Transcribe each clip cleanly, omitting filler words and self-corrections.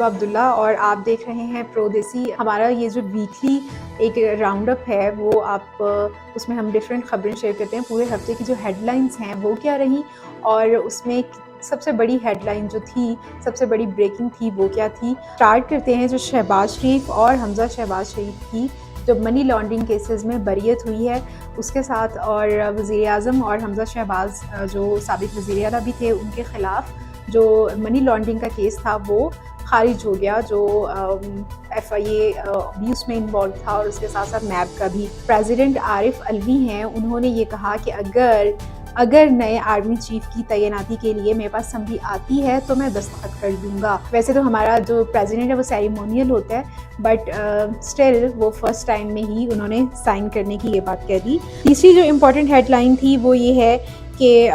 तोबा अब्दुल्ला और आप देख रहे हैं प्रोदेसी। हमारा ये जो वीकली एक राउंड अप है वो आप उसमें हम डिफरेंट खबरें शेयर करते हैं। पूरे हफ्ते की जो हेडलाइंस हैं वो क्या रही और उसमें सबसे बड़ी हेडलाइन जो थी, सबसे बड़ी ब्रेकिंग थी वो क्या थी। स्टार्ट करते हैं जो शहबाज शरीफ और हमजा शहबाज शरीफ की जो मनी लॉन्ड्रिंग केसेस में बरियत हुई है उसके साथ, और वज़ीर आज़म और हमजा शहबाज जो साबिक वज़ीर आला भी थे उनके ख़िलाफ़ जो मनी लॉन्ड्रिंग का केस था वो खारिज हो गया, जो FIA भी उसमें इन्वॉल्व था और उसके साथ साथ नैब का भी। प्रेसिडेंट आरिफ अलवी हैं, उन्होंने ये कहा कि अगर नए आर्मी चीफ की तैनाती के लिए मेरे पास समरी आती है तो मैं दस्तखत कर दूंगा। वैसे तो हमारा जो प्रेसिडेंट है वो सेरेमोनियल होता है, बट स्टिल वो फर्स्ट टाइम में ही उन्होंने साइन करने की ये बात कह दी। तीसरी जो इम्पोर्टेंट हेडलाइन थी वो ये है कि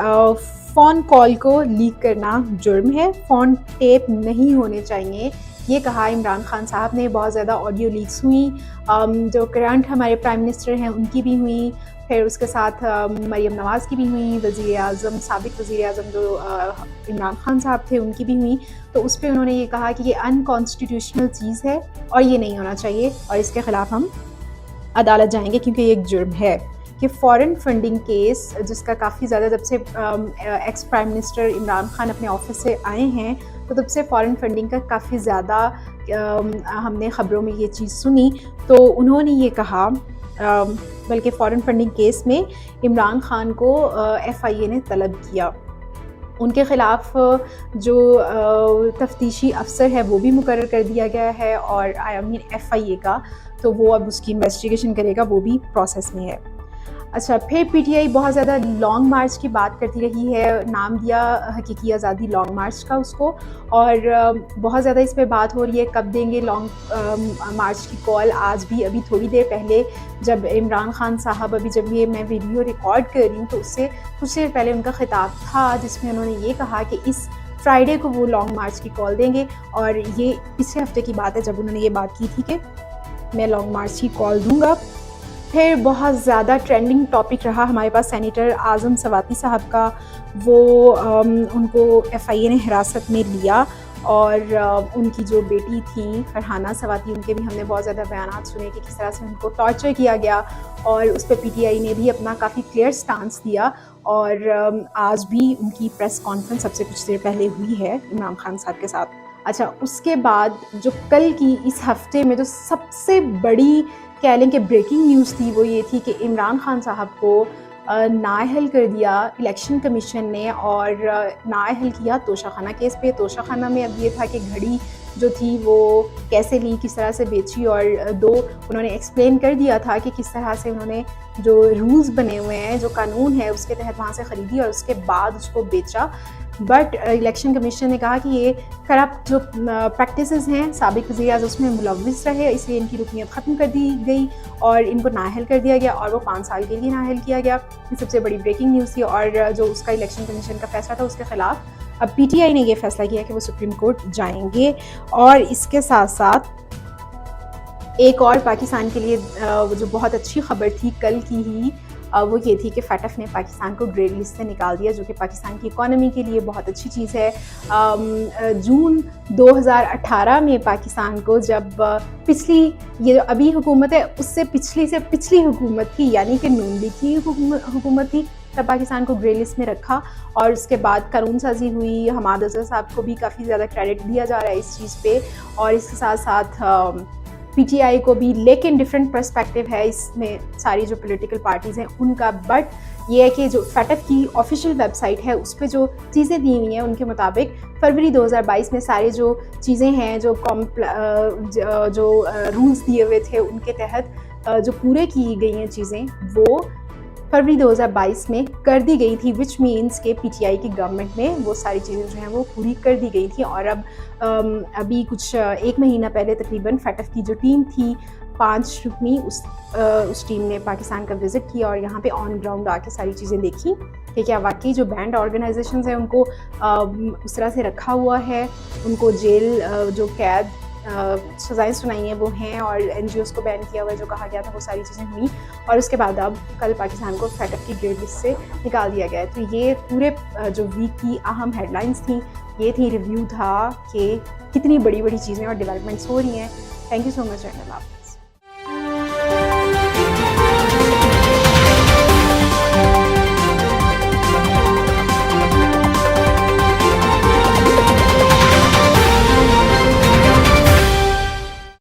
फ़ोन कॉल को लीक करना जुर्म है, फ़ोन टेप नहीं होने चाहिए। ये कहा इमरान खान साहब ने। बहुत ज़्यादा ऑडियो लीक्स हुई, जो करंट हमारे प्राइम मिनिस्टर हैं उनकी भी हुई, फिर उसके साथ मरीम नवाज़ की भी हुई, वज़ीर आज़म साबिक वज़ीर आज़म जो इमरान खान साहब थे उनकी भी हुई। तो उस पर उन्होंने ये कहा कि ये अनकॉन्स्टिट्यूशनल चीज़ है और ये नहीं होना चाहिए और इसके ख़िलाफ़ हम अदालत जाएंगे क्योंकि ये एक जुर्म है। कि फ़ॉरेन फंडिंग केस जिसका काफ़ी ज़्यादा, जब से ex prime minister Imran Khan अपने ऑफिस से आए हैं तो तब से फ़ॉरेन फंडिंग का काफ़ी ज़्यादा हमने ख़बरों में ये चीज़ सुनी। तो उन्होंने ये कहा, बल्कि फ़ॉरेन फंडिंग केस में इमरान खान को FIA ने तलब किया, उनके ख़िलाफ़ जो तफ्तीशी अफसर है वो भी मुकर्रर कर दिया गया है और FIA का, तो वो अब उसकी इन्वेस्टिगेशन करेगा, वो भी प्रोसेस में है। अच्छा, फिर PTI बहुत ज़्यादा लॉन्ग मार्च की बात करती रही है, नाम दिया हकीकी आज़ादी लॉन्ग मार्च का उसको, और बहुत ज़्यादा इस पे बात हो रही है कब देंगे लॉन्ग मार्च की कॉल। आज भी अभी थोड़ी देर पहले जब इमरान खान साहब, अभी जब ये मैं वीडियो रिकॉर्ड कर रही हूँ तो उससे कुछ देर पहले उनका खिताब था जिसमें उन्होंने ये कहा कि इस फ्राइडे को वो लॉन्ग मार्च की कॉल देंगे, और ये पिछले हफ्ते की बात है जब उन्होंने ये बात की थी कि मैं लॉन्ग मार्च की कॉल दूँगा। फिर बहुत ज़्यादा ट्रेंडिंग टॉपिक रहा हमारे पास सेनेटर आज़म सवाती साहब का। वो उनको FIA ने हिरासत में लिया और उनकी जो बेटी थी फरहाना सवाती, उनके भी हमने बहुत ज़्यादा बयानात सुने कि किस तरह से उनको टॉर्चर किया गया, और उस पर PTI ने भी अपना काफ़ी क्लियर स्टांस दिया। और आज भी उनकी प्रेस कॉन्फ्रेंस सबसे कुछ देर पहले हुई है इमरान खान साहब के साथ। अच्छा, उसके बाद जो कल की इस हफ्ते में जो सबसे बड़ी कह लें कि ब्रेकिंग न्यूज़ थी वो ये थी कि इमरान खान साहब को नाअहल कर दिया इलेक्शन कमीशन ने, और नाअहल किया तोशाखाना केस पे। तोशाखाना में अब ये था कि घड़ी जो थी वो कैसे ली, किस तरह से बेची, और दो उन्होंने एक्सप्लेन कर दिया था कि किस तरह से उन्होंने जो रूल्स बने हुए हैं, जो कानून है उसके तहत वहाँ से ख़रीदी और उसके बाद उसको बेचा। बट इलेक्शन कमीशन ने कहा कि ये करप्ट जो प्रैक्टिसेस हैं, साबिक वज़ीर आज़म उसमें मुलव्विस रहे, इसलिए इनकी रुकनीत ख़त्म कर दी गई और इनको नाअहल कर दिया गया, और वो 5 साल के लिए नाअहल किया गया। ये सबसे बड़ी ब्रेकिंग न्यूज़ थी। और जो उसका इलेक्शन कमीशन का फैसला था उसके ख़िलाफ़ अब PTI ने ये फैसला किया कि वो सुप्रीम कोर्ट जाएंगे। और इसके साथ साथ एक और पाकिस्तान के लिए जो बहुत अच्छी खबर थी कल की ही, वो ये थी कि FATF ने पाकिस्तान को ग्रे लिस्ट से निकाल दिया, जो कि पाकिस्तान की इकॉनमी के लिए बहुत अच्छी चीज़ है। जून 2018 में पाकिस्तान को, जब पिछली ये अभी हुकूमत है उससे पिछली हुकूमत थी, यानी कि नून लीग की हुकूमत थी, तब पाकिस्तान को ग्रे लिस्ट में रखा और उसके बाद कानून साजी हुई। हमाद अज़हर साहब को भी काफ़ी ज़्यादा क्रेडिट दिया जा रहा है इस चीज़ पे, और इसके साथ साथ PTI को भी, लेकिन डिफरेंट पर्सपेक्टिव है इसमें सारी जो पॉलिटिकल पार्टीज़ हैं उनका। बट ये है कि जो FATF की ऑफिशियल वेबसाइट है उस पर जो चीज़ें दी हुई हैं उनके मुताबिक फरवरी 2022 में सारी जो चीज़ें हैं, जो रूल्स दिए हुए थे उनके तहत जो पूरे की गई हैं चीज़ें, वो फरवरी 2022 में कर दी गई थी, विच मीन्स के PTI की गवर्नमेंट में वो सारी चीज़ें जो हैं वो पूरी कर दी गई थी। और अब अभी कुछ 1 महीना पहले तकरीबन FATF की जो टीम थी 5 रुकनी, उस टीम ने पाकिस्तान का विज़िट किया और यहाँ पे ऑन ग्राउंड आके सारी चीज़ें देखी कि क्या वाकई जो बैंड ऑर्गेनाइजेशंस हैं उनको उस तरह से रखा हुआ है, उनको जेल जो कैद सज़ाएँ सुनाई हैं वो हैं, और NGOs को बैन किया हुआ है जो कहा गया था, वो सारी चीज़ें हुई। और उसके बाद अब कल पाकिस्तान को FATF की ग्रे लिस्ट से निकाल दिया गया है। तो ये पूरे जो वीक की अहम हेडलाइंस थी ये थी रिव्यू था कि कितनी बड़ी-बड़ी चीज़ें और डेवलपमेंट्स हो रही हैं। थैंक यू सो मच रंगल आप।